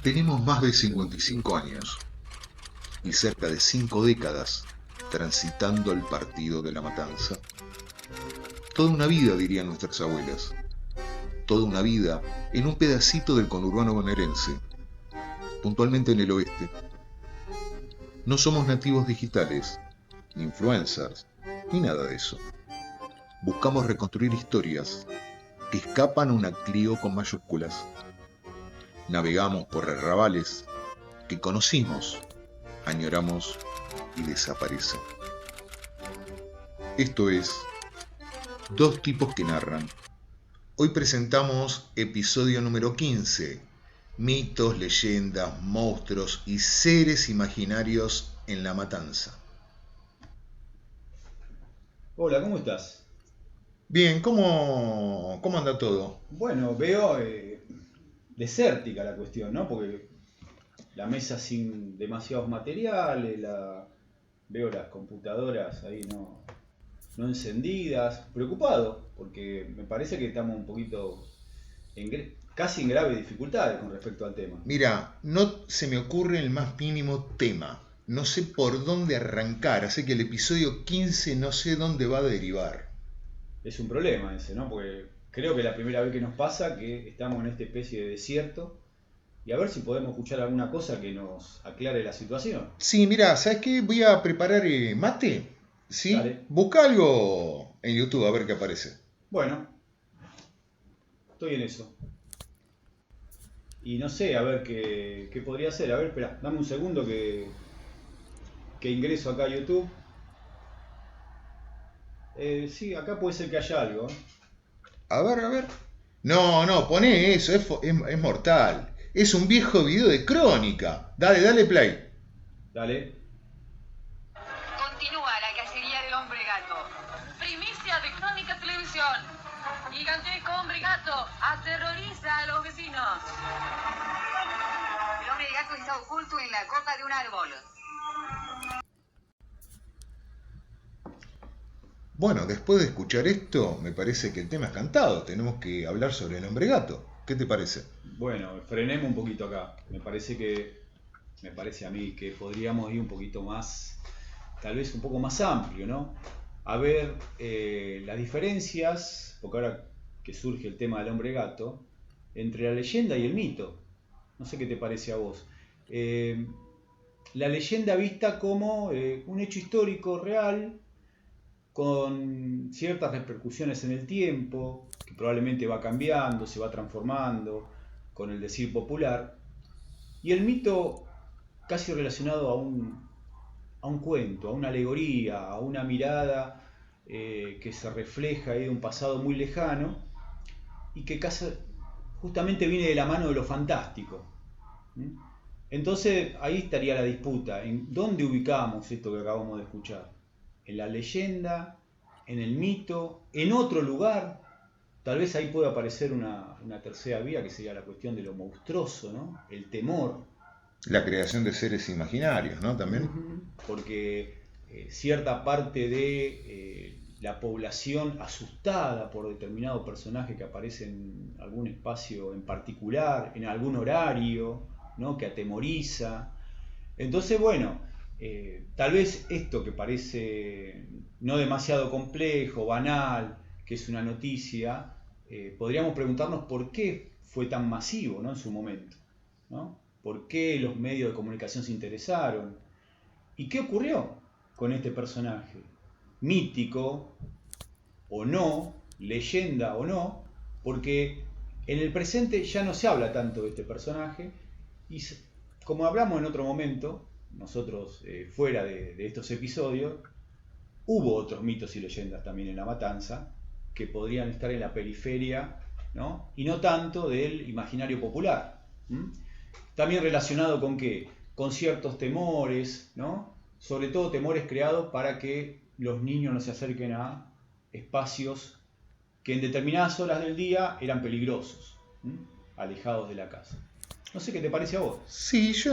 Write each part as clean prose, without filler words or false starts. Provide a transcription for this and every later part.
Tenemos más de 55 años y cerca de 5 décadas transitando el partido de la matanza. Toda una vida, dirían nuestras abuelas. Toda una vida en un pedacito del conurbano bonaerense, puntualmente en el oeste. No somos nativos digitales, ni influencers, ni nada de eso. Buscamos reconstruir historias que escapan a una Clio con mayúsculas. Navegamos por arrabales que conocimos, añoramos y desaparecen. Esto es Dos tipos que narran. Hoy presentamos episodio número 15, mitos, leyendas, monstruos y seres imaginarios en la matanza. Hola, ¿cómo estás? Bien, ¿cómo anda todo? Bueno, veo desértica la cuestión, ¿no? Porque la mesa sin demasiados materiales, veo las computadoras ahí no encendidas, preocupado, porque me parece que estamos un poquito casi en graves dificultades con respecto al tema. Mira, no se me ocurre el más mínimo tema. No sé por dónde arrancar, así que el episodio 15 no sé dónde va a derivar. Es un problema ese, ¿no? Porque creo que es la primera vez que nos pasa que estamos en esta especie de desierto y a ver si podemos escuchar alguna cosa que nos aclare la situación. Sí, mira, ¿sabes qué? Voy a preparar mate, ¿sí? Dale. Busca algo en YouTube a ver qué aparece. Bueno, estoy en eso. Y no sé, a ver qué podría ser. A ver, espera, dame un segundo que ingreso acá a YouTube. Sí, acá puede ser que haya algo. A ver, a ver. No, poné eso, es mortal. Es un viejo video de crónica. Dale play. Dale. Continúa la cacería del hombre gato. Primicia de Crónica Televisión. Gigantesco hombre gato aterroriza a los vecinos. El hombre gato está oculto en la copa de un árbol. Bueno, después de escuchar esto, me parece que el tema es cantado. Tenemos que hablar sobre el hombre gato. ¿Qué te parece? Bueno, frenemos un poquito acá. Me parece a mí que podríamos ir un poquito más, tal vez un poco más amplio, ¿no? A ver las diferencias, porque ahora que surge el tema del hombre gato, entre la leyenda y el mito. No sé qué te parece a vos. Eh, la leyenda vista como un hecho histórico real, con ciertas repercusiones en el tiempo, que probablemente va cambiando, se va transformando con el decir popular, y el mito casi relacionado a un cuento, a una alegoría, a una mirada que se refleja ahí de un pasado muy lejano y que casi, justamente viene de la mano de lo fantástico. ¿Mm? Entonces ahí estaría la disputa, en dónde ubicamos esto que acabamos de escuchar, en la leyenda, en el mito, en otro lugar. Tal vez ahí pueda aparecer una tercera vía que sería la cuestión de lo monstruoso, ¿no? El temor. La creación de seres imaginarios, ¿no? También. Porque cierta parte de la población asustada por determinado personaje que aparece en algún espacio en particular, en algún horario, ¿no? Que atemoriza. Entonces, bueno, tal vez esto que parece no demasiado complejo, banal, que es una noticia, podríamos preguntarnos por qué fue tan masivo, ¿no? En su momento, ¿no? ¿Por qué los medios de comunicación se interesaron? ¿Y qué ocurrió con este personaje? Mítico o no, leyenda o no, porque en el presente ya no se habla tanto de este personaje y como hablamos en otro momento, nosotros fuera de estos episodios, hubo otros mitos y leyendas también en La Matanza que podrían estar en la periferia, ¿no? Y no tanto del imaginario popular. ¿Mm? También relacionado con qué? Con ciertos temores, ¿no? Sobre todo temores creados para que los niños no se acerquen a espacios que en determinadas horas del día eran peligrosos, ¿m? Alejados de la casa. No sé qué te parece a vos. Sí, yo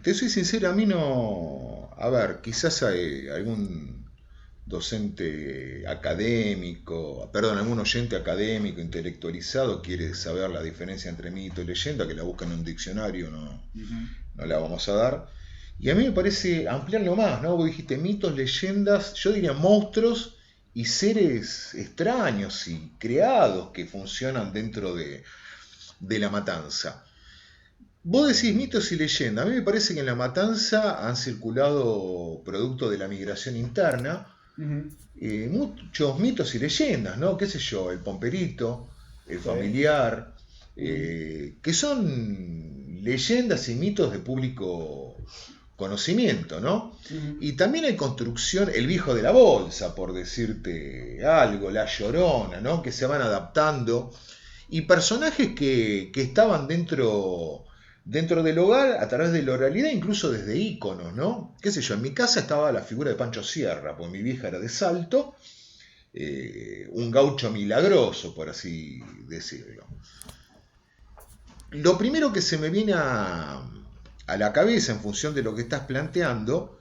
te soy sincero, a mí no. A ver, quizás hay algún docente académico, perdón, algún oyente académico, intelectualizado, quiere saber la diferencia entre mito y leyenda, que la busca en un diccionario, no la vamos a dar. Y a mí me parece ampliarlo más, ¿no? Vos dijiste mitos, leyendas, yo diría monstruos y seres extraños y creados que funcionan dentro de la matanza. Vos decís mitos y leyendas. A mí me parece que en la matanza han circulado, producto de la migración interna, muchos mitos y leyendas, ¿no? ¿Qué sé yo? El pomperito, el familiar, que son leyendas y mitos de público conocimiento, ¿no? Y también hay construcción, el viejo de la bolsa, por decirte algo, la llorona, ¿no? Que se van adaptando. Y personajes que estaban dentro del hogar a través de la oralidad, incluso desde íconos, ¿no? Qué sé yo, en mi casa estaba la figura de Pancho Sierra, porque mi vieja era de Salto, un gaucho milagroso, por así decirlo. Lo primero que se me viene a la cabeza en función de lo que estás planteando,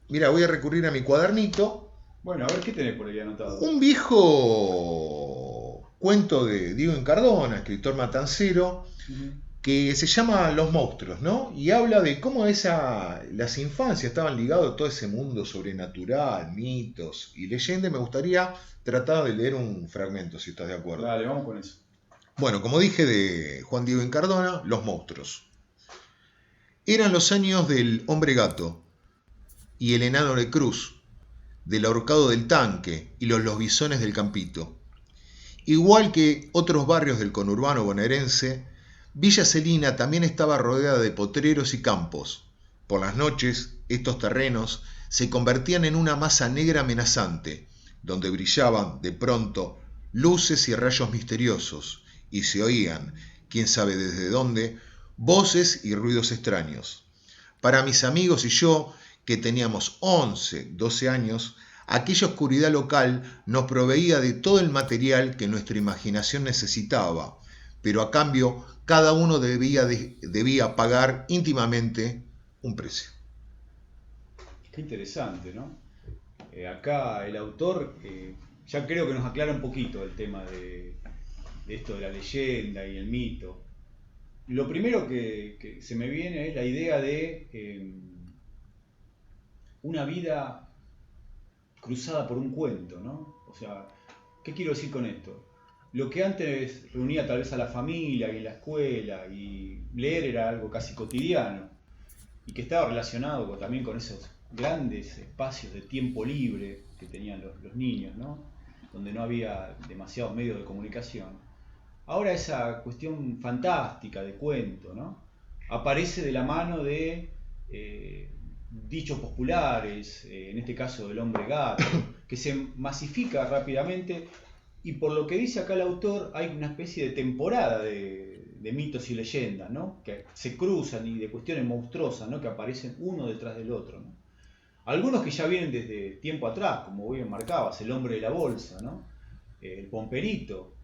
mira, voy a recurrir a mi cuadernito. Bueno, a ver, ¿qué tenés por ahí anotado? Un viejo cuento de Diego Incardona, escritor matancero, que se llama Los monstruos, ¿no? Y habla de cómo las infancias estaban ligados a todo ese mundo sobrenatural, mitos y leyendas. Me gustaría tratar de leer un fragmento, si estás de acuerdo. Dale, vamos con eso. Bueno, como dije de Juan Diego Incardona, Los monstruos. Eran los años del hombre gato y el enano de Cruz, del ahorcado del tanque y los losbisones del campito. Igual que otros barrios del conurbano bonaerense, Villa Celina también estaba rodeada de potreros y campos. Por las noches, estos terrenos se convertían en una masa negra amenazante, donde brillaban, de pronto, luces y rayos misteriosos, y se oían, quién sabe desde dónde, voces y ruidos extraños. Para mis amigos y yo, que teníamos 11, 12 años, aquella oscuridad local nos proveía de todo el material que nuestra imaginación necesitaba, pero a cambio cada uno debía pagar íntimamente un precio. Qué interesante, ¿no? Acá el autor ya creo que nos aclara un poquito el tema de esto de la leyenda y el mito. Lo primero que se me viene es la idea de una vida cruzada por un cuento, ¿no? O sea, ¿qué quiero decir con esto? Lo que antes reunía tal vez a la familia y en la escuela y leer era algo casi cotidiano y que estaba relacionado también con esos grandes espacios de tiempo libre que tenían los niños, ¿no? Donde no había demasiados medios de comunicación. Ahora esa cuestión fantástica de cuento, ¿no? Aparece de la mano de dichos populares, en este caso del hombre gato, que se masifica rápidamente. Y por lo que dice acá el autor, hay una especie de temporada de mitos y leyendas, ¿no? Que se cruzan y de cuestiones monstruosas, ¿no? Que aparecen uno detrás del otro, ¿no? Algunos que ya vienen desde tiempo atrás, como bien marcabas, el hombre de la bolsa, ¿no? El pomperito,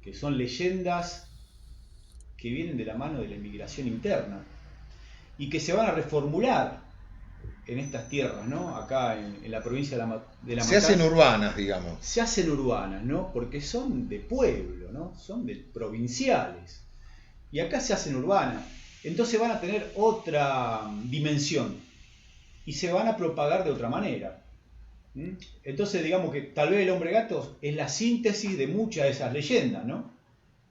que son leyendas que vienen de la mano de la inmigración interna y que se van a reformular en estas tierras, ¿no? Acá en la provincia de la Matanza. Se hacen urbanas, digamos. Se hacen urbanas, ¿no? Porque son de pueblo, ¿no? Son de provinciales. Y acá se hacen urbanas. Entonces van a tener otra dimensión y se van a propagar de otra manera. Entonces digamos que tal vez el hombre gato es la síntesis de muchas de esas leyendas, ¿no?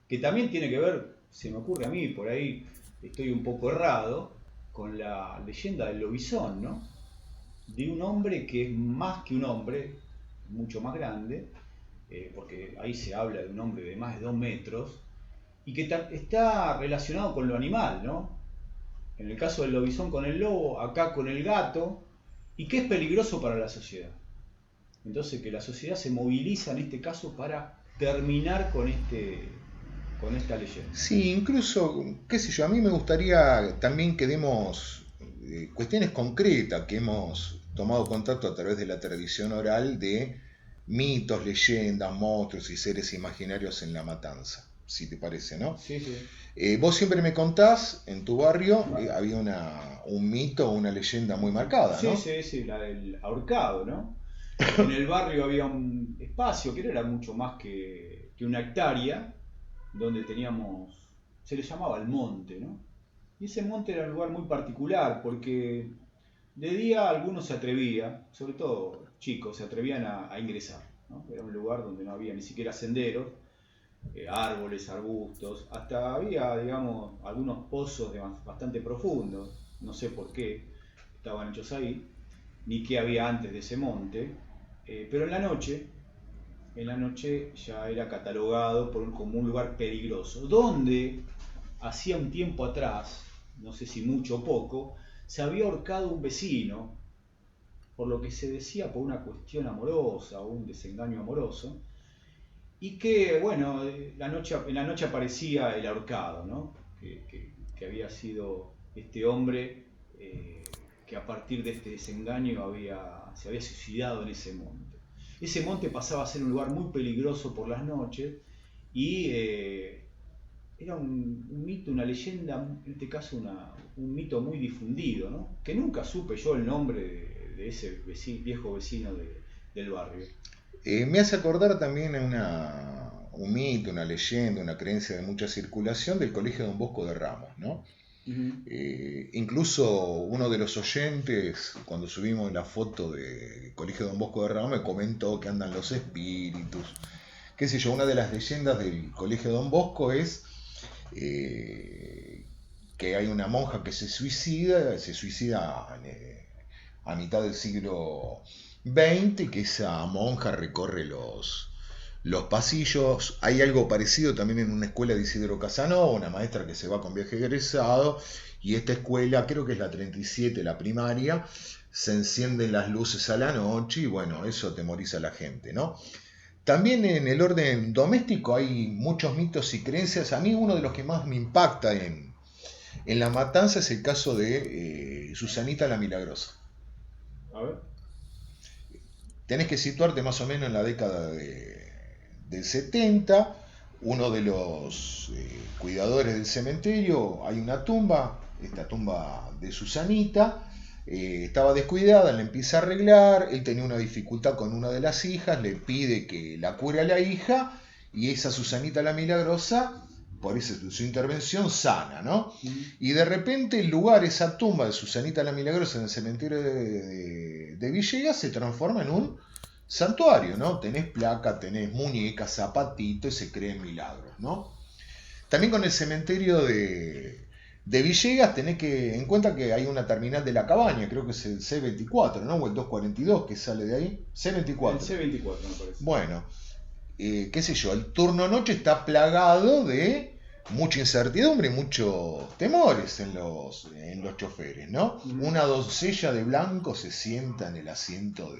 Que también tiene que ver, se me ocurre a mí, por ahí estoy un poco errado, con la leyenda del lobizón, ¿no? De un hombre que es más que un hombre, mucho más grande, porque ahí se habla de un hombre de más de 2 metros, y que está relacionado con lo animal, ¿no? En el caso del lobizón con el lobo, acá con el gato, y que es peligroso para la sociedad. Entonces que la sociedad se moviliza en este caso para terminar con esta leyenda. Sí, incluso, qué sé yo, a mí me gustaría también que demos cuestiones concretas que hemos tomado contacto a través de la tradición oral de mitos, leyendas, monstruos y seres imaginarios en la matanza, si te parece, ¿no? Sí, sí. Vos siempre me contás, en tu barrio había un mito o una leyenda muy marcada, ¿no? Sí, la del ahorcado, ¿no? En el barrio había un espacio que no era mucho más que una hectárea, donde teníamos, se le llamaba el monte, ¿no? Y ese monte era un lugar muy particular porque de día algunos se atrevían, sobre todo chicos, se atrevían a ingresar, ¿no? Era un lugar donde no había ni siquiera senderos, árboles, arbustos, hasta había, digamos, algunos pozos bastante profundos, no sé por qué estaban hechos ahí, ni qué había antes de ese monte, pero en la noche ya era catalogado como un lugar peligroso, donde hacía un tiempo atrás, no sé si mucho o poco, se había ahorcado un vecino, por lo que se decía por una cuestión amorosa o un desengaño amoroso, y que, bueno, en la noche aparecía el ahorcado, ¿no? Que había sido este hombre que a partir de este desengaño se había suicidado en ese monte. Ese monte pasaba a ser un lugar muy peligroso por las noches y era un mito, una leyenda, en este caso un mito muy difundido, ¿no? Que nunca supe yo el nombre de ese viejo vecino del barrio. Me hace acordar también a un mito, una leyenda, una creencia de mucha circulación del Colegio Don Bosco de Ramos, ¿no? Ujú. Incluso uno de los oyentes, cuando subimos la foto del Colegio Don Bosco de Ramos, me comentó que andan los espíritus. Qué sé yo, una de las leyendas del Colegio Don Bosco es que hay una monja que se suicida a mitad del siglo XX, y que esa monja recorre los pasillos. Hay algo parecido también en una escuela de Isidro Casanova, una maestra que se va con viaje egresado, y esta escuela, creo que es la 37, la primaria, se encienden las luces a la noche y bueno, eso atemoriza a la gente, ¿no? También en el orden doméstico hay muchos mitos y creencias. A mí uno de los que más me impacta en La Matanza es el caso de Susanita la Milagrosa. A ver. Tenés que situarte más o menos en la década del 70. Uno de los cuidadores del cementerio, hay una tumba, esta tumba de Susanita, estaba descuidada, la empieza a arreglar, él tenía una dificultad con una de las hijas, le pide que la cure a la hija, y esa Susanita la Milagrosa, por su intervención, sana, ¿no? Y de repente el lugar, esa tumba de Susanita la Milagrosa en el cementerio de Villegas, se transforma en un santuario, ¿no? Tenés placa, tenés muñecas, zapatitos, y se creen milagros, ¿no? También con el cementerio de Villegas tenés que en cuenta que hay una terminal de la cabaña, creo que es el C24, ¿no? O el 242 que sale de ahí. C24. El C24 me parece. Bueno, qué sé yo, el turno noche está plagado de mucha incertidumbre y muchos temores en los choferes, ¿no? Una doncella de blanco se sienta en el asiento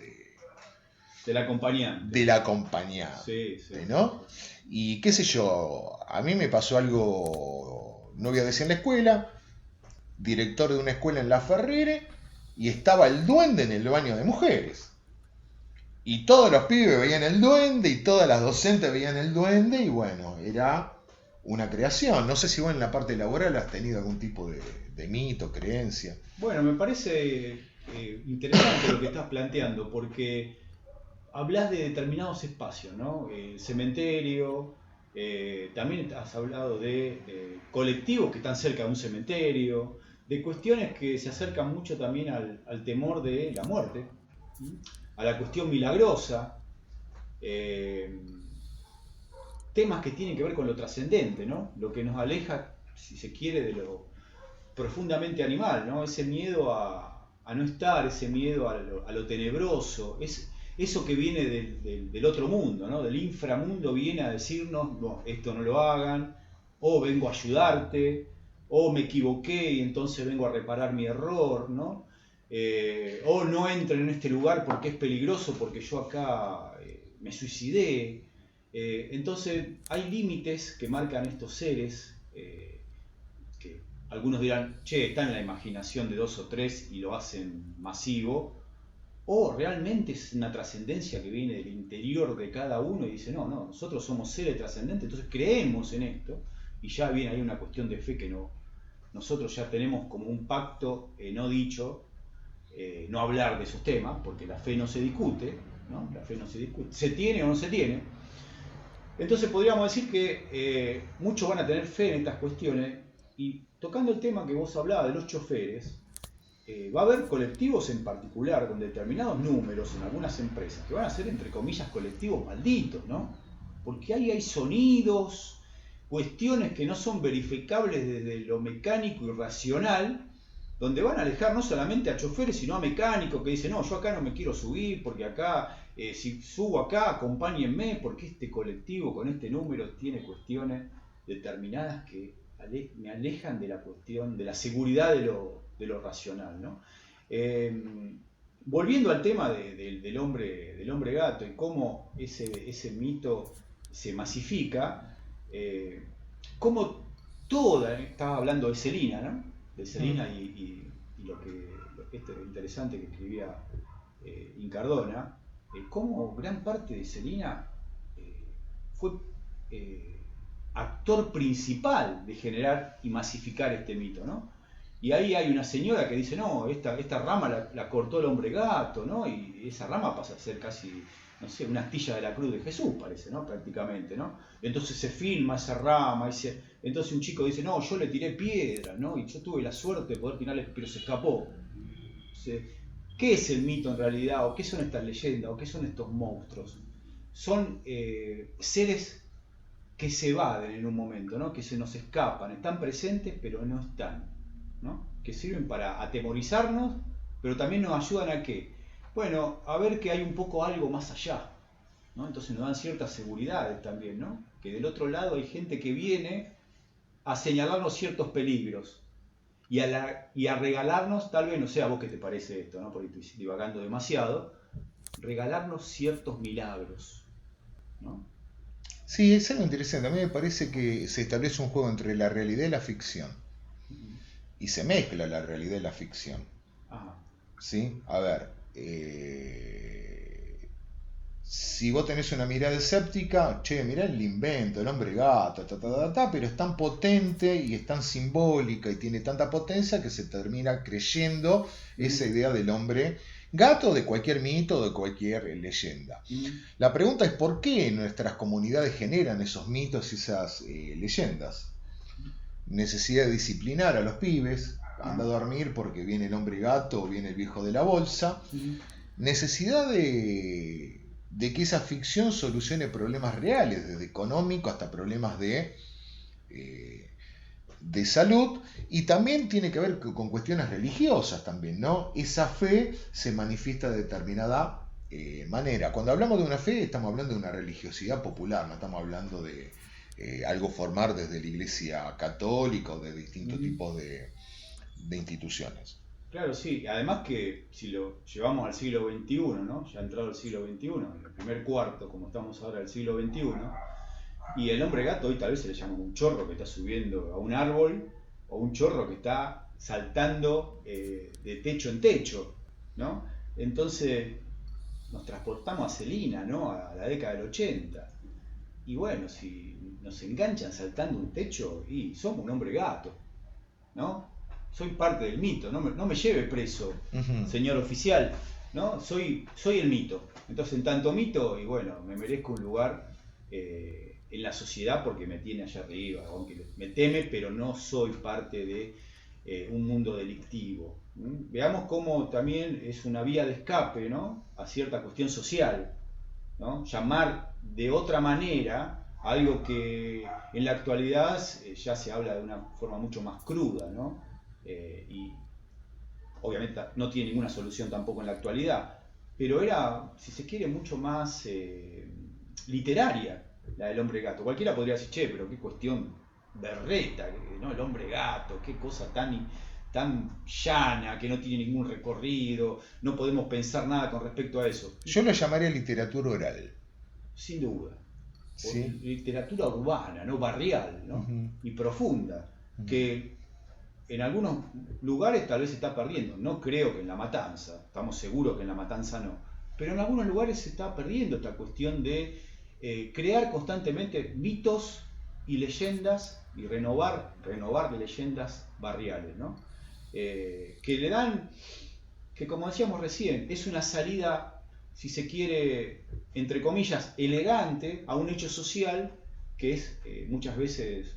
del acompañante. Del acompañante, sí, sí, ¿no? Sí. Y qué sé yo, a mí me pasó algo, no voy a decir en la escuela, director de una escuela en La Ferrere, y estaba el duende en el baño de mujeres. Y todos los pibes veían el duende y todas las docentes veían el duende, y bueno, era una creación. No sé si vos en la parte laboral has tenido algún tipo de mito, creencia. Bueno, me parece interesante lo que estás planteando, porque hablas de determinados espacios, ¿no? El cementerio, también has hablado de colectivos que están cerca de un cementerio, de cuestiones que se acercan mucho también al temor de la muerte, ¿sí? A la cuestión milagrosa, eh, temas que tienen que ver con lo trascendente, ¿no? Lo que nos aleja, si se quiere, de lo profundamente animal, ¿no? Ese miedo a no estar, ese miedo a lo tenebroso, eso que viene del otro mundo, ¿no? Del inframundo, viene a decirnos, no, esto no lo hagan, o vengo a ayudarte, o me equivoqué y entonces vengo a reparar mi error, ¿no? O no entren en este lugar porque es peligroso, porque yo acá me suicidé. Entonces hay límites que marcan estos seres, que algunos dirán, che, está en la imaginación de dos o tres y lo hacen masivo, o realmente es una trascendencia que viene del interior de cada uno y dice, no, nosotros somos seres trascendentes, entonces creemos en esto, y ya viene ahí una cuestión de fe que no, nosotros ya tenemos como un pacto no dicho, no hablar de esos temas, porque la fe no se discute, ¿no? La fe no se discute, se tiene o no se tiene. Entonces podríamos decir que muchos van a tener fe en estas cuestiones, y tocando el tema que vos hablabas de los choferes, va a haber colectivos en particular con determinados números en algunas empresas que van a ser, entre comillas, colectivos malditos, ¿no? Porque ahí hay sonidos, cuestiones que no son verificables desde lo mecánico y racional, donde van a alejar no solamente a choferes, sino a mecánicos que dicen, no, yo acá no me quiero subir, porque acá, si subo acá, acompáñenme, porque este colectivo con este número tiene cuestiones determinadas que me alejan de la cuestión, de la seguridad de lo racional, ¿no? Volviendo al tema del hombre gato y cómo ese mito se masifica, como estaba hablando de Celina, ¿no? De Celina y esto interesante que escribía Incardona, cómo gran parte de Celina fue actor principal de generar y masificar este mito, ¿no? Y ahí hay una señora que dice, no, esta rama la cortó el hombre gato, ¿no? Y esa rama pasa a ser casi, no sé, una astilla de la cruz de Jesús, parece, ¿no? Prácticamente, ¿no? Entonces se filma esa rama, entonces un chico dice, no, yo le tiré piedra, ¿no? Y yo tuve la suerte de poder tirarle, pero se escapó. ¿Qué es el mito en realidad? ¿O qué son estas leyendas? ¿O qué son estos monstruos? Son seres que se evaden en un momento, ¿no? Que se nos escapan, están presentes pero no están, ¿no? Que sirven para atemorizarnos, pero también nos ayudan a ¿qué? Bueno, a ver que hay un poco algo más allá, ¿no? Entonces nos dan ciertas seguridades también, ¿no? Que del otro lado hay gente que viene a señalarnos ciertos peligros y a regalarnos, tal vez, no sé a vos qué te parece esto, ¿no? Porque estoy divagando demasiado, regalarnos ciertos milagros, ¿no? Sí, es algo interesante. A mí me parece que se establece un juego entre la realidad y la ficción. Y se mezcla la realidad y la ficción. Ajá. ¿Sí? A ver, si vos tenés una mirada escéptica, che, mirá el invento, el hombre gato, pero es tan potente y es tan simbólica y tiene tanta potencia que se termina creyendo esa idea del hombre gato, de cualquier mito, de cualquier leyenda. La pregunta es por qué nuestras comunidades generan esos mitos y esas leyendas. Necesidad de disciplinar a los pibes, anda a dormir porque viene el hombre gato o viene el viejo de la bolsa. Necesidad de que esa ficción solucione problemas reales, desde económico hasta problemas de salud, y también tiene que ver con cuestiones religiosas también, ¿no? Esa fe se manifiesta de determinada manera. Cuando hablamos de una fe, estamos hablando de una religiosidad popular, no estamos hablando de algo formar desde la Iglesia Católica o de distintos tipos de instituciones. Claro, sí. Además que si lo llevamos al siglo XXI, ¿no? Ya ha entrado el siglo XXI, en el primer cuarto, como estamos ahora del siglo XXI, y el hombre gato hoy tal vez se le llama un chorro que está subiendo a un árbol, o un chorro que está saltando de techo en techo, ¿no? Entonces nos transportamos a Celina, ¿no? A la década del 80. Y bueno, si nos enganchan saltando un techo, y somos un hombre gato, ¿no? Soy parte del mito, no me lleve preso, señor oficial, ¿no? Soy el mito. Entonces, en tanto mito, y bueno, me merezco un lugar en la sociedad porque me tiene allá arriba, aunque me teme, pero no soy parte de un mundo delictivo. Veamos cómo también es una vía de escape, ¿no? A cierta cuestión social, ¿no? Llamar de otra manera algo que en la actualidad ya se habla de una forma mucho más cruda, ¿no? Y obviamente no tiene ninguna solución tampoco en la actualidad, pero era, si se quiere, mucho más literaria la del hombre gato. Cualquiera podría decir, che, pero qué cuestión berreta, ¿no? El hombre gato, qué cosa tan llana, que no tiene ningún recorrido, no podemos pensar nada con respecto a eso. Yo lo llamaría literatura oral. Sin duda. ¿Sí? Literatura urbana, ¿no? Barrial, ¿no? Y profunda, que en algunos lugares tal vez se está perdiendo. No creo que en La Matanza, estamos seguros que en La Matanza no, pero en algunos lugares se está perdiendo esta cuestión de crear constantemente mitos y leyendas y renovar de leyendas barriales, ¿no? Que le dan, que como decíamos recién, es una salida si se quiere, entre comillas, elegante a un hecho social que es muchas veces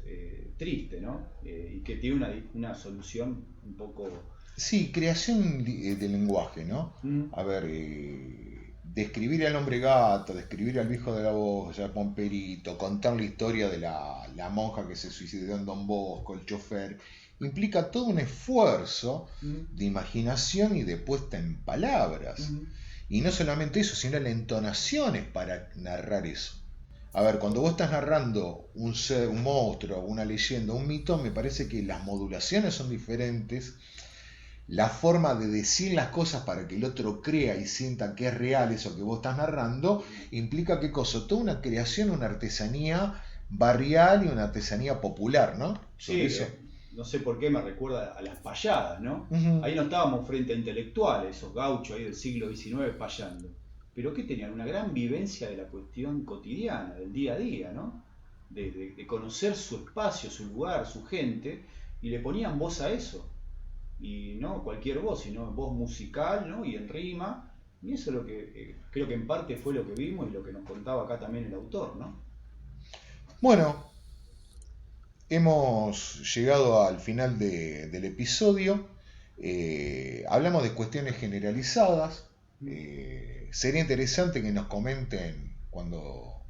triste, ¿no? Y que tiene una solución un poco... Sí, creación de lenguaje, ¿no? A ver, describir al hombre gato, describir al viejo de la voz, ya Pomperito, contar la historia de la monja que se suicidó en Don Bosco, el chofer, implica todo un esfuerzo de imaginación y de puesta en palabras. Y no solamente eso, sino la entonación es para narrar eso. A ver, cuando vos estás narrando un ser, un monstruo, una leyenda, un mito, me parece que las modulaciones son diferentes. La forma de decir las cosas para que el otro crea y sienta que es real eso que vos estás narrando, implica qué cosa, toda una creación, una artesanía barrial y una artesanía popular, ¿no? Sí, Eso. No sé por qué me recuerda a las payadas, ¿no? Uh-huh. Ahí no estábamos frente a intelectuales, esos gauchos ahí del siglo XIX payando, pero que tenían una gran vivencia de la cuestión cotidiana, del día a día, ¿no? De conocer su espacio, su lugar, su gente, y le ponían voz a eso. Y no cualquier voz, sino voz musical, ¿no? Y en rima, y eso es lo que creo que en parte fue lo que vimos y lo que nos contaba acá también el autor, ¿no? Bueno, hemos llegado al final del episodio. Hablamos de cuestiones generalizadas. Sería interesante que nos comenten cuando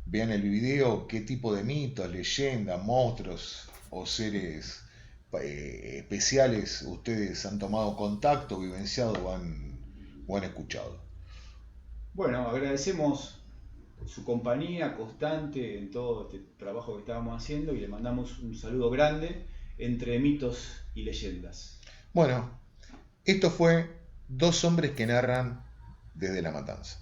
vean el video qué tipo de mitos, leyendas, monstruos o seres especiales ustedes han tomado contacto, vivenciado o han escuchado. Bueno, agradecemos su compañía constante en todo este trabajo que estábamos haciendo y le mandamos un saludo grande entre mitos y leyendas. Bueno, esto fue Dos hombres que narran desde la matanza.